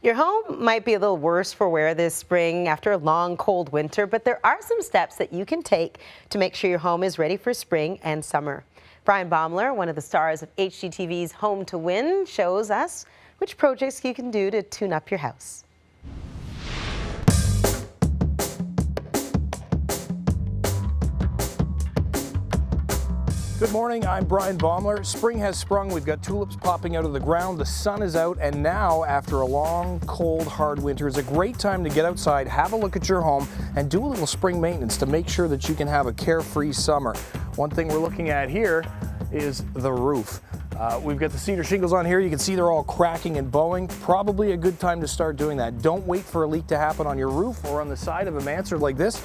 Your home might be a little worse for wear this spring after a long, cold winter, but there are some steps that you can take to make sure your home is ready for spring and summer. Bryan Baeumler, one of the stars of HGTV's Home to Win, shows us which projects you can do to tune up your house. Good morning, I'm Bryan Baeumler. Spring has sprung, we've got tulips popping out of the ground, the sun is out, and now, after a long, cold, hard winter, is a great time to get outside, have a look at your home, and do a little spring maintenance to make sure that you can have a carefree summer. One thing we're looking at here is the roof. We've got the cedar shingles on here. You can see they're all cracking and bowing. Probably a good time to start doing that. Don't wait for a leak to happen on your roof or on the side of a mansard like this.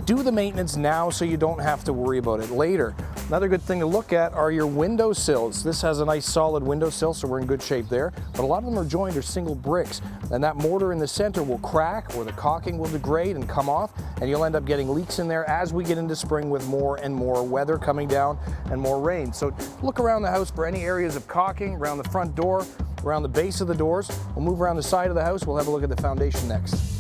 Do the maintenance now so you don't have to worry about it later. Another good thing to look at are your window sills. This has a nice solid window sill, so we're in good shape there. But a lot of them are joined or single bricks, and that mortar in the center will crack or the caulking will degrade and come off, and you'll end up getting leaks in there as we get into spring with more and more weather coming down and more rain. So look around the house for any areas of caulking, around the front door, around the base of the doors. We'll move around the side of the house. We'll have a look at the foundation next.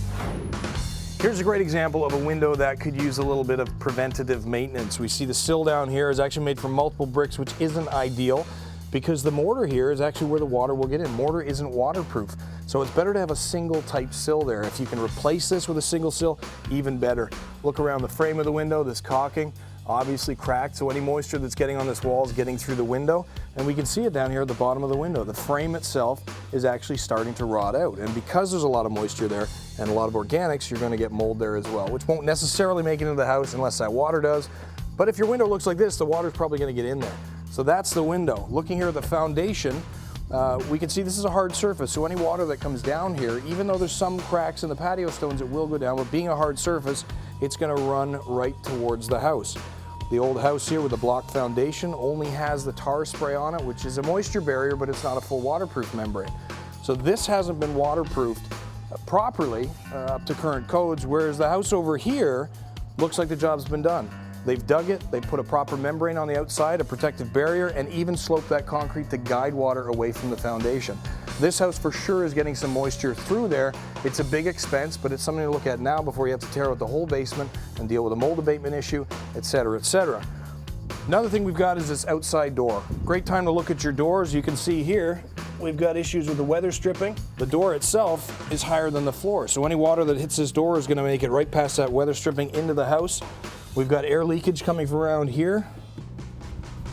Here's a great example of a window that could use a little bit of preventative maintenance. We see the sill down here is actually made from multiple bricks, which isn't ideal because the mortar here is actually where the water will get in. Mortar isn't waterproof, so it's better to have a single type sill there. If you can replace this with a single sill, even better. Look around the frame of the window, this caulking, obviously cracked, so any moisture that's getting on this wall is getting through the window, and we can see it down here at the bottom of the window. The frame itself is actually starting to rot out, and because there's a lot of moisture there and a lot of organics, you're going to get mold there as well, which won't necessarily make it into the house unless that water does. But if your window looks like this, the water's probably going to get in there. So that's the window. Looking here at the foundation, we can see this is a hard surface, so any water that comes down here, even though there's some cracks in the patio stones, it will go down, but being a hard surface, it's going to run right towards the house. The old house here with the block foundation only has the tar spray on it, which is a moisture barrier, but it's not a full waterproof membrane. So this hasn't been waterproofed properly up to current codes, whereas the house over here looks like the job's been done. They've dug it, they put a proper membrane on the outside, a protective barrier, and even sloped that concrete to guide water away from the foundation. This house for sure is getting some moisture through there. It's a big expense, but it's something to look at now before you have to tear out the whole basement and deal with a mold abatement issue, etc., etc. Another thing we've got is this outside door. Great time to look at your doors. You can see here, we've got issues with the weather stripping. The door itself is higher than the floor, so any water that hits this door is going to make it right past that weather stripping into the house. We've got air leakage coming from around here.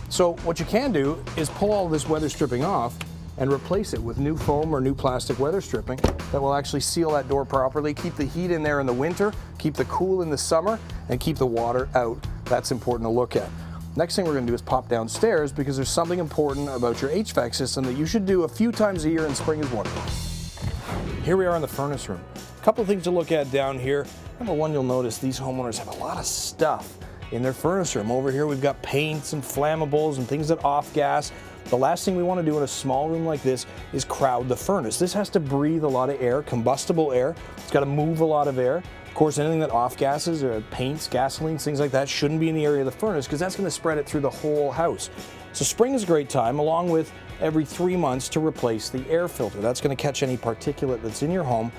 So what you can do is pull all this weather stripping off and replace it with new foam or new plastic weather stripping that will actually seal that door properly, keep the heat in there in the winter, keep the cool in the summer, and keep the water out. That's important to look at. Next thing we're going to do is pop downstairs because there's something important about your HVAC system that you should do a few times a year, and spring is one of them. Here we are in the furnace room. A couple of things to look at down here. Number one, you'll notice these homeowners have a lot of stuff in their furnace room. Over here we've got paints and flammables and things that off-gas. The last thing we want to do in a small room like this is crowd the furnace. This has to breathe a lot of air, combustible air. It's got to move a lot of air. Of course, anything that off-gases or paints, gasoline, things like that shouldn't be in the area of the furnace because that's going to spread it through the whole house. So spring is a great time, along with every 3 months, to replace the air filter. That's going to catch any particulate that's in your home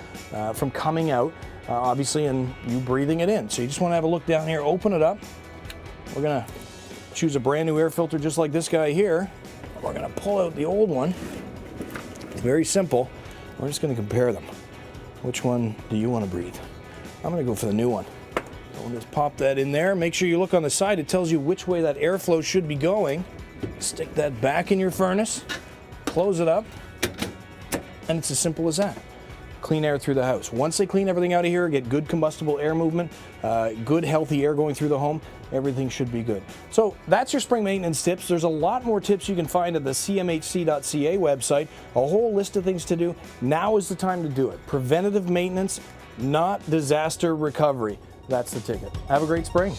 from coming out, obviously, and you breathing it in. So you just want to have a look down here, open it up. We're going to choose a brand new air filter just like this guy here. We're going to pull out the old one. It's very simple. We're just going to compare them. Which one do you want to breathe? I'm going to go for the new one. So we'll just pop that in there. Make sure you look on the side. It tells you which way that airflow should be going. Stick that back in your furnace, close it up, and it's as simple as that. Clean air through the house. Once they clean everything out of here, get good combustible air movement, good healthy air going through the home, everything should be good. So that's your spring maintenance tips. There's a lot more tips you can find at the cmhc.ca website, a whole list of things to do. Now is the time to do it. Preventative maintenance, not disaster recovery. That's the ticket. Have a great spring.